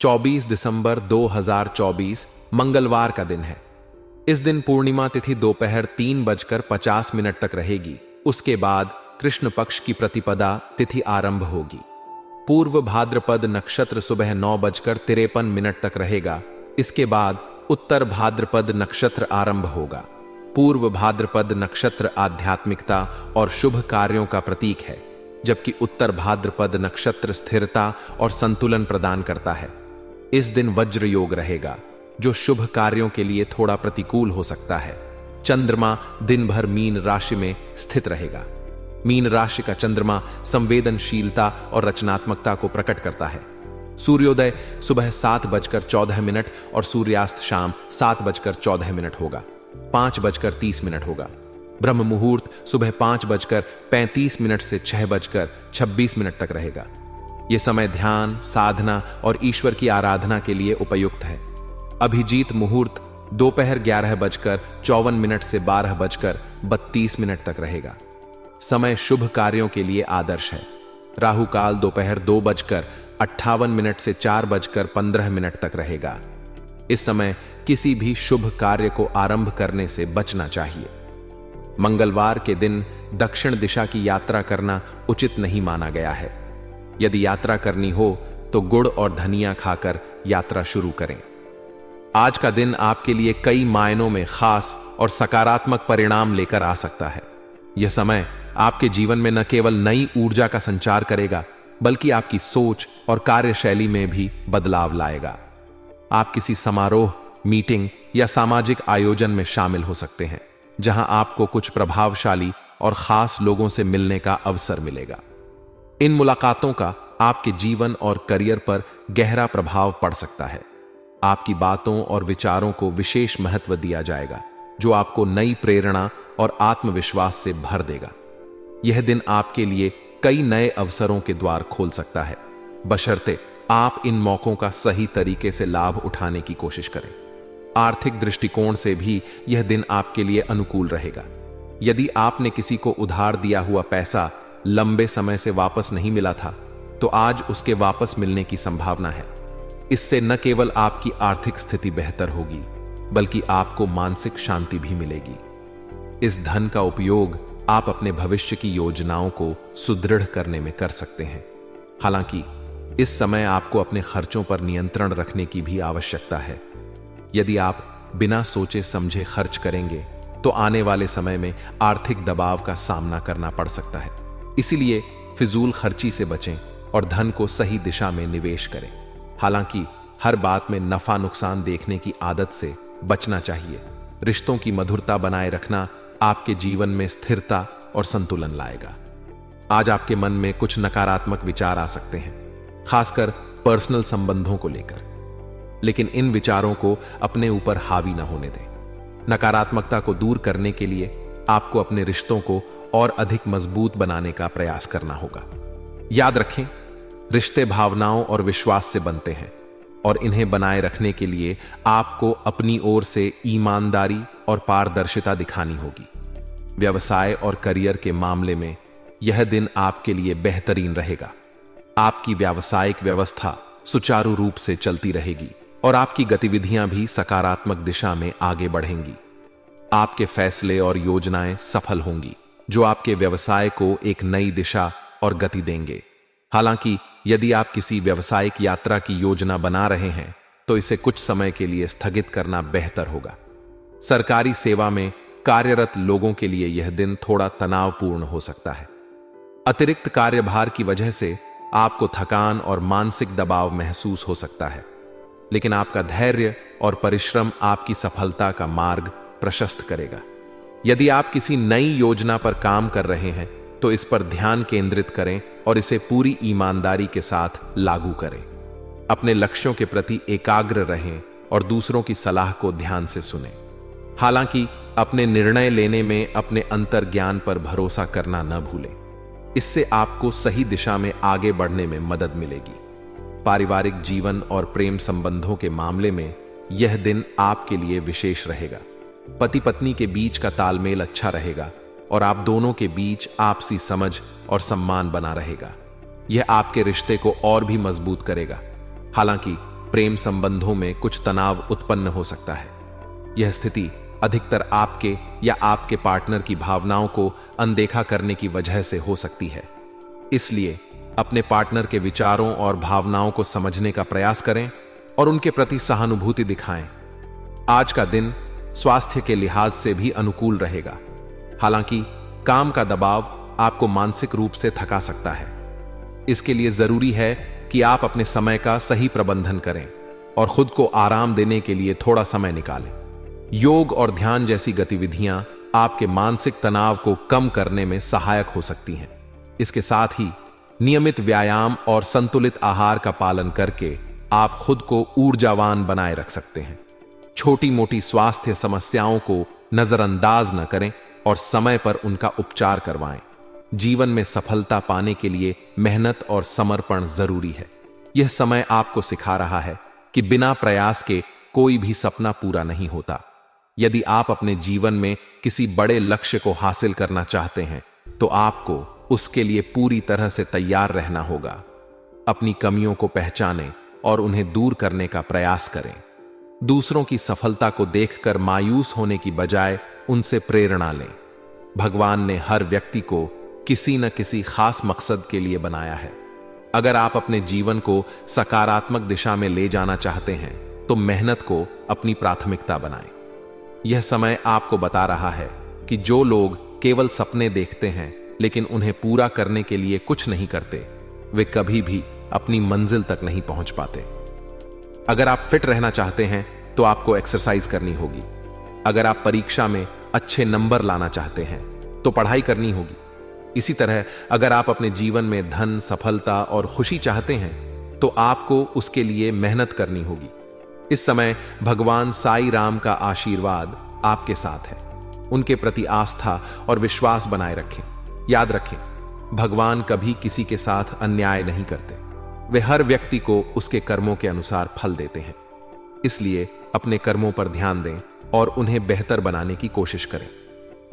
24 दिसंबर 2024 मंगलवार का दिन है। इस दिन पूर्णिमा तिथि दोपहर 3:50 तक रहेगी। उसके बाद कृष्ण पक्ष की प्रतिपदा तिथि आरंभ होगी। पूर्व भाद्रपद नक्षत्र सुबह 9:53 तक रहेगा। इसके बाद उत्तर भाद्रपद नक्षत्र आरंभ होगा। पूर्व भाद्रपद नक्षत्र आध्यात्मिकता और शुभ कार्यों का प्रतीक है, जबकि उत्तर भाद्रपद नक्षत्र स्थिरता और संतुलन प्रदान करता है। इस दिन वज्र योग रहेगा, जो शुभ कार्यों के लिए थोड़ा प्रतिकूल हो सकता है। चंद्रमा दिन भर मीन राशि में स्थित रहेगा। मीन राशि का चंद्रमा संवेदनशीलता और रचनात्मकता को प्रकट करता है। सूर्योदय सुबह 7:14 और सूर्यास्त शाम 7:14 होगा। 5:30 होगा। ब्रह्म मुहूर्त सुबह 5:35 से 6:26 तक रहेगा। यह समय ध्यान, साधना और ईश्वर की आराधना के लिए उपयुक्त है। अभिजीत मुहूर्त दोपहर 11:54 से 12:32 तक रहेगा। समय शुभ कार्यों के लिए आदर्श है। राहु काल दोपहर 2:58 से 4:15 तक रहेगा। इस समय किसी भी शुभ कार्य को आरंभ करने से बचना चाहिए। मंगलवार के दिन दक्षिण दिशा की यात्रा करना उचित नहीं माना गया है। यदि यात्रा करनी हो तो गुड़ और धनिया खाकर यात्रा शुरू करें। आज का दिन आपके लिए कई मायनों में खास और सकारात्मक परिणाम लेकर आ सकता है। यह समय आपके जीवन में न केवल नई ऊर्जा का संचार करेगा, बल्कि आपकी सोच और कार्यशैली में भी बदलाव लाएगा। आप किसी समारोह, मीटिंग या सामाजिक आयोजन में शामिल हो सकते हैं, जहां आपको कुछ प्रभावशाली और खास लोगों से मिलने का अवसर मिलेगा। इन मुलाकातों का आपके जीवन और करियर पर गहरा प्रभाव पड़ सकता है। आपकी बातों और विचारों को विशेष महत्व दिया जाएगा, जो आपको नई प्रेरणा और आत्मविश्वास से भर देगा। यह दिन आपके लिए कई नए अवसरों के द्वार खोल सकता है, बशर्ते आप इन मौकों का सही तरीके से लाभ उठाने की कोशिश करें। आर्थिक दृष्टिकोण से भी यह दिन आपके लिए अनुकूल रहेगा। यदि आपने किसी को उधार दिया हुआ पैसा लंबे समय से वापस नहीं मिला था, तो आज उसके वापस मिलने की संभावना है। इससे न केवल आपकी आर्थिक स्थिति बेहतर होगी, बल्कि आपको मानसिक शांति भी मिलेगी। इस धन का उपयोग आप अपने भविष्य की योजनाओं को सुदृढ़ करने में कर सकते हैं। हालांकि इस समय आपको अपने खर्चों पर नियंत्रण रखने की भी आवश्यकता है। यदि आप बिना सोचे समझे खर्च करेंगे, तो आने वाले समय में आर्थिक दबाव का सामना करना पड़ सकता है। इसीलिए फिजूल खर्ची से बचें और धन को सही दिशा में निवेश करें। हालांकि हर बात में नफा नुकसान देखने की आदत से बचना चाहिए। रिश्तों की मधुरता बनाए रखना आपके जीवन में स्थिरता और संतुलन लाएगा। आज आपके मन में कुछ नकारात्मक विचार आ सकते हैं, खासकर पर्सनल संबंधों को लेकर, लेकिन इन विचारों को अपने ऊपर हावी न होने दें। नकारात्मकता को दूर करने के लिए आपको अपने रिश्तों को और अधिक मजबूत बनाने का प्रयास करना होगा। याद रखें, रिश्ते भावनाओं और विश्वास से बनते हैं, और इन्हें बनाए रखने के लिए आपको अपनी ओर से ईमानदारी और पारदर्शिता दिखानी होगी। व्यवसाय और करियर के मामले में यह दिन आपके लिए बेहतरीन रहेगा। आपकी व्यावसायिक व्यवस्था सुचारू रूप से चलती रहेगी और आपकी गतिविधियां भी सकारात्मक दिशा में आगे बढ़ेंगी। आपके फैसले और योजनाएं सफल होंगी, जो आपके व्यवसाय को एक नई दिशा और गति देंगे। हालांकि यदि आप किसी व्यावसायिक यात्रा की योजना बना रहे हैं, तो इसे कुछ समय के लिए स्थगित करना बेहतर होगा। सरकारी सेवा में कार्यरत लोगों के लिए यह दिन थोड़ा तनावपूर्ण हो सकता है। अतिरिक्त कार्यभार की वजह से आपको थकान और मानसिक दबाव महसूस हो सकता है, लेकिन आपका धैर्य और परिश्रम आपकी सफलता का मार्ग प्रशस्त करेगा। यदि आप किसी नई योजना पर काम कर रहे हैं, तो इस पर ध्यान केंद्रित करें और इसे पूरी ईमानदारी के साथ लागू करें। अपने लक्ष्यों के प्रति एकाग्र रहें और दूसरों की सलाह को ध्यान से सुनें। हालांकि अपने निर्णय लेने में अपने अंतर्ज्ञान पर भरोसा करना न भूलें। इससे आपको सही दिशा में आगे बढ़ने में मदद मिलेगी। पारिवारिक जीवन और प्रेम संबंधों के मामले में यह दिन आपके लिए विशेष रहेगा। पति पत्नी के बीच का तालमेल अच्छा रहेगा और आप दोनों के बीच आपसी समझ और सम्मान बना रहेगा। यह आपके रिश्ते को और भी मजबूत करेगा। हालांकि प्रेम संबंधों में कुछ तनाव उत्पन्न हो सकता है। यह स्थिति अधिकतर आपके या आपके पार्टनर की भावनाओं को अनदेखा करने की वजह से हो सकती है। इसलिए अपने पार्टनर के विचारों और भावनाओं को समझने का प्रयास करें और उनके प्रति सहानुभूति दिखाएं। आज का दिन स्वास्थ्य के लिहाज से भी अनुकूल रहेगा। हालांकि काम का दबाव आपको मानसिक रूप से थका सकता है। इसके लिए जरूरी है कि आप अपने समय का सही प्रबंधन करें और खुद को आराम देने के लिए थोड़ा समय निकालें। योग और ध्यान जैसी गतिविधियां आपके मानसिक तनाव को कम करने में सहायक हो सकती हैं। इसके साथ ही नियमित व्यायाम और संतुलित आहार का पालन करके आप खुद को ऊर्जावान बनाए रख सकते हैं। छोटी मोटी स्वास्थ्य समस्याओं को नजरअंदाज न करें और समय पर उनका उपचार करवाएं। जीवन में सफलता पाने के लिए मेहनत और समर्पण जरूरी है। यह समय आपको सिखा रहा है कि बिना प्रयास के कोई भी सपना पूरा नहीं होता। यदि आप अपने जीवन में किसी बड़े लक्ष्य को हासिल करना चाहते हैं तो आपको उसके लिए पूरी तरह से तैयार रहना होगा। अपनी कमियों को पहचानें और उन्हें दूर करने का प्रयास करें। दूसरों की सफलता को देखकर मायूस होने की बजाय उनसे प्रेरणा लें। भगवान ने हर व्यक्ति को किसी न किसी खास मकसद के लिए बनाया है। अगर आप अपने जीवन को सकारात्मक दिशा में ले जाना चाहते हैं तो मेहनत को अपनी प्राथमिकता बनाएं। यह समय आपको बता रहा है कि जो लोग केवल सपने देखते हैं लेकिन उन्हें पूरा करने के लिए कुछ नहीं करते, वे कभी भी अपनी मंजिल तक नहीं पहुंच पाते। अगर आप फिट रहना चाहते हैं तो आपको एक्सरसाइज करनी होगी। अगर आप परीक्षा में अच्छे नंबर लाना चाहते हैं तो पढ़ाई करनी होगी। इसी तरह अगर आप अपने जीवन में धन, सफलता और खुशी चाहते हैं तो आपको उसके लिए मेहनत करनी होगी। इस समय भगवान साईं राम का आशीर्वाद आपके साथ है। उनके प्रति आस्था और विश्वास बनाए रखें। याद रखें, भगवान कभी किसी के साथ अन्याय नहीं करते। वे हर व्यक्ति को उसके कर्मों के अनुसार फल देते हैं। इसलिए अपने कर्मों पर ध्यान दें और उन्हें बेहतर बनाने की कोशिश करें।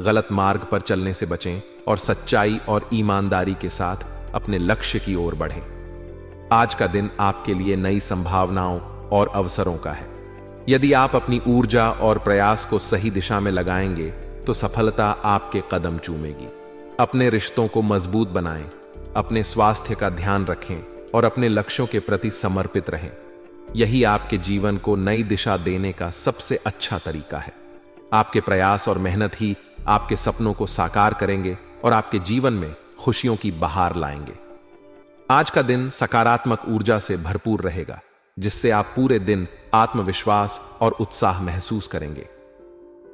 गलत मार्ग पर चलने से बचें और सच्चाई और ईमानदारी के साथ अपने लक्ष्य की ओर बढ़ें। आज का दिन आपके लिए नई संभावनाओं और अवसरों का है। यदि आप अपनी ऊर्जा और प्रयास को सही दिशा में लगाएंगे तो सफलता आपके कदम चूमेगी। अपने रिश्तों को मजबूत बनाएं, अपने स्वास्थ्य का ध्यान रखें और अपने लक्ष्यों के प्रति समर्पित रहें। यही आपके जीवन को नई दिशा देने का सबसे अच्छा तरीका है। आपके प्रयास और मेहनत ही आपके सपनों को साकार करेंगे और आपके जीवन में खुशियों की बहार लाएंगे। आज का दिन सकारात्मक ऊर्जा से भरपूर रहेगा, जिससे आप पूरे दिन आत्मविश्वास और उत्साह महसूस करेंगे।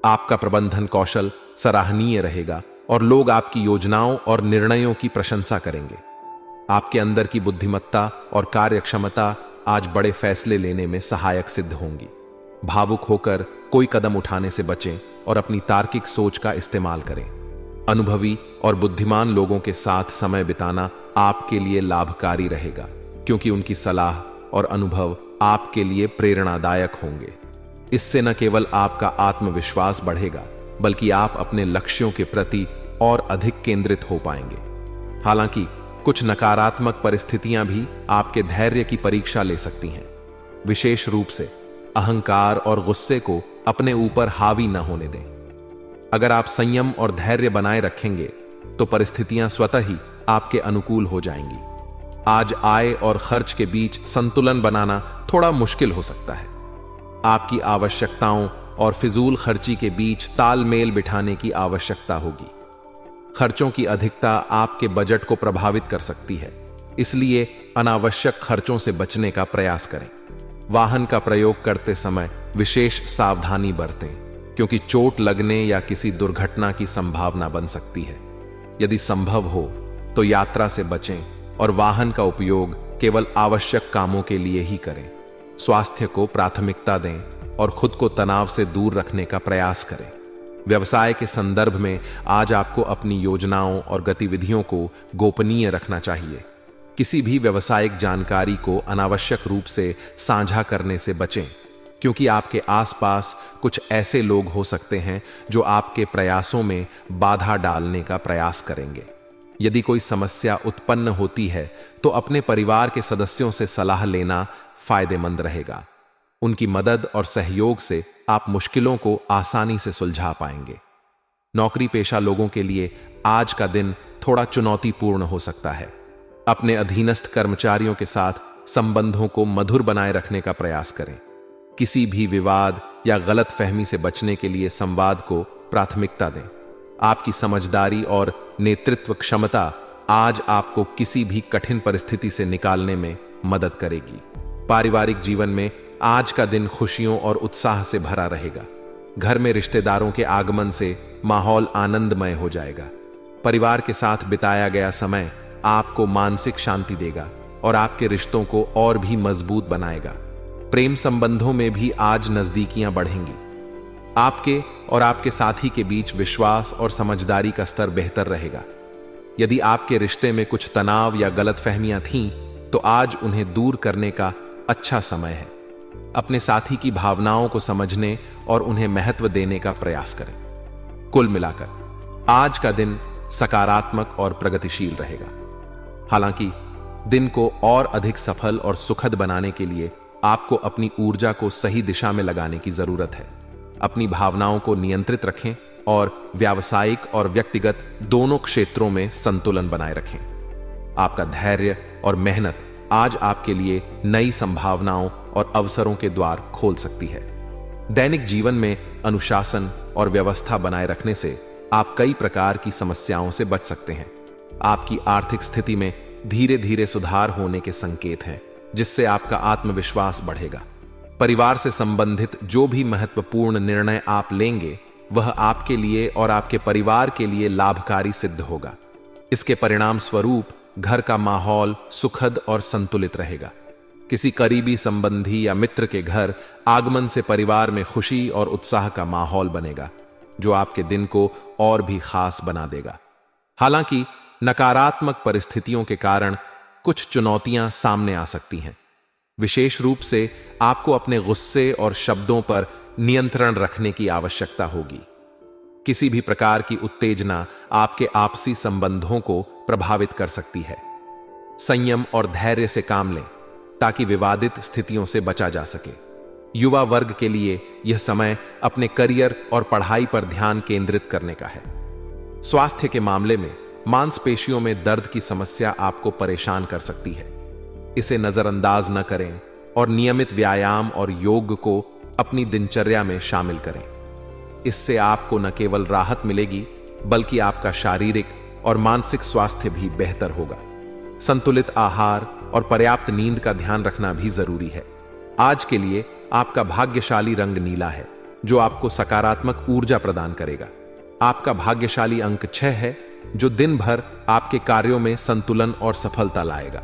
आपका प्रबंधन कौशल सराहनीय रहेगा और लोग आपकी योजनाओं और निर्णयों की प्रशंसा करेंगे। आपके अंदर की बुद्धिमत्ता और कार्यक्षमता आज बड़े फैसले लेने में सहायक सिद्ध होंगी। भावुक होकर कोई कदम उठाने से बचें और अपनी तार्किक सोच का इस्तेमाल करें। अनुभवी और बुद्धिमान लोगों के साथ समय बिताना आपके लिए लाभकारी रहेगा, क्योंकि उनकी सलाह और अनुभव आपके लिए प्रेरणादायक होंगे। इससे न केवल आपका आत्मविश्वास बढ़ेगा, बल्कि आप अपने लक्ष्यों के प्रति और अधिक केंद्रित हो पाएंगे। हालांकि कुछ नकारात्मक परिस्थितियां भी आपके धैर्य की परीक्षा ले सकती हैं। विशेष रूप से अहंकार और गुस्से को अपने ऊपर हावी न होने दें। अगर आप संयम और धैर्य बनाए रखेंगे तो परिस्थितियां स्वतः ही आपके अनुकूल हो जाएंगी। आज आय और खर्च के बीच संतुलन बनाना थोड़ा मुश्किल हो सकता है। आपकी आवश्यकताओं और फिजूल खर्ची के बीच तालमेल बिठाने की आवश्यकता होगी। खर्चों की अधिकता आपके बजट को प्रभावित कर सकती है, इसलिए अनावश्यक खर्चों से बचने का प्रयास करें। वाहन का प्रयोग करते समय विशेष सावधानी बरतें, क्योंकि चोट लगने या किसी दुर्घटना की संभावना बन सकती है। यदि संभव हो तो यात्रा से बचें और वाहन का उपयोग केवल आवश्यक कामों के लिए ही करें। स्वास्थ्य को प्राथमिकता दें और खुद को तनाव से दूर रखने का प्रयास करें। व्यवसाय के संदर्भ में आज आपको अपनी योजनाओं और गतिविधियों को गोपनीय रखना चाहिए। किसी भी व्यावसायिक जानकारी को अनावश्यक रूप से साझा करने से बचें, क्योंकि आपके आसपास कुछ ऐसे लोग हो सकते हैं जो आपके प्रयासों में बाधा डालने का प्रयास करेंगे। यदि कोई समस्या उत्पन्न होती है तो अपने परिवार के सदस्यों से सलाह लेना फायदेमंद रहेगा। उनकी मदद और सहयोग से आप मुश्किलों को आसानी से सुलझा पाएंगे। नौकरी पेशा लोगों के लिए आज का दिन थोड़ा चुनौतीपूर्ण हो सकता है। अपने अधीनस्थ कर्मचारियों के साथ संबंधों को मधुर बनाए रखने का प्रयास करें। किसी भी विवाद या गलत फहमी से बचने के लिए संवाद को प्राथमिकता दें। आपकी समझदारी और नेतृत्व क्षमता आज आपको किसी भी कठिन परिस्थिति से निकालने में मदद करेगी। पारिवारिक जीवन में आज का दिन खुशियों और उत्साह से भरा रहेगा। घर में रिश्तेदारों के आगमन से माहौल आनंदमय हो जाएगा। परिवार के साथ बिताया गया समय आपको मानसिक शांति देगा और आपके रिश्तों को और भी मजबूत बनाएगा। प्रेम संबंधों में भी आज नजदीकियां बढ़ेंगी। आपके और आपके साथी के बीच विश्वास और समझदारी का स्तर बेहतर रहेगा। यदि आपके रिश्ते में कुछ तनाव या गलतफहमियां थीं, तो आज उन्हें दूर करने का अच्छा समय है। अपने साथी की भावनाओं को समझने और उन्हें महत्व देने का प्रयास करें। कुल मिलाकर आज का दिन सकारात्मक और प्रगतिशील रहेगा। हालांकि दिन को और अधिक सफल और सुखद बनाने के लिए आपको अपनी ऊर्जा को सही दिशा में लगाने की जरूरत है। अपनी भावनाओं को नियंत्रित रखें और व्यावसायिक और व्यक्तिगत दोनों क्षेत्रों में संतुलन बनाए रखें। आपका धैर्य और मेहनत आज आपके लिए नई संभावनाओं और अवसरों के द्वार खोल सकती है। दैनिक जीवन में अनुशासन और व्यवस्था बनाए रखने से आप कई प्रकार की समस्याओं से बच सकते हैं। आपकी आर्थिक स्थिति में धीरे धीरे सुधार होने के संकेत हैं, जिससे आपका आत्मविश्वास बढ़ेगा। परिवार से संबंधित जो भी महत्वपूर्ण निर्णय आप लेंगे, वह आपके लिए और आपके परिवार के लिए लाभकारी सिद्ध होगा। इसके परिणाम स्वरूप घर का माहौल सुखद और संतुलित रहेगा। किसी करीबी संबंधी या मित्र के घर आगमन से परिवार में खुशी और उत्साह का माहौल बनेगा, जो आपके दिन को और भी खास बना देगा। हालांकि नकारात्मक परिस्थितियों के कारण कुछ चुनौतियां सामने आ सकती हैं। विशेष रूप से आपको अपने गुस्से और शब्दों पर नियंत्रण रखने की आवश्यकता होगी। किसी भी प्रकार की उत्तेजना आपके आपसी संबंधों को प्रभावित कर सकती है। संयम और धैर्य से काम लें ताकि विवादित स्थितियों से बचा जा सके। युवा वर्ग के लिए यह समय अपने करियर और पढ़ाई पर ध्यान केंद्रित करने का है। स्वास्थ्य के मामले में मांसपेशियों में दर्द की समस्या आपको परेशान कर सकती है। इसे नजरअंदाज न करें और नियमित व्यायाम और योग को अपनी दिनचर्या में शामिल करें। इससे आपको न केवल राहत मिलेगी, बल्कि आपका शारीरिक और मानसिक स्वास्थ्य भी बेहतर होगा। संतुलित आहार और पर्याप्त नींद का ध्यान रखना भी जरूरी है। आज के लिए आपका भाग्यशाली रंग नीला है, जो आपको सकारात्मक ऊर्जा प्रदान करेगा। आपका भाग्यशाली अंक 6 है, जो दिन भर आपके कार्यों में संतुलन और सफलता लाएगा।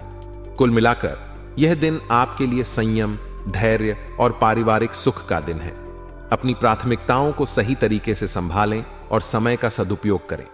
कुल मिलाकर यह दिन आपके लिए संयम, धैर्य और पारिवारिक सुख का दिन है। अपनी प्राथमिकताओं को सही तरीके से संभालें और समय का सदुपयोग करें।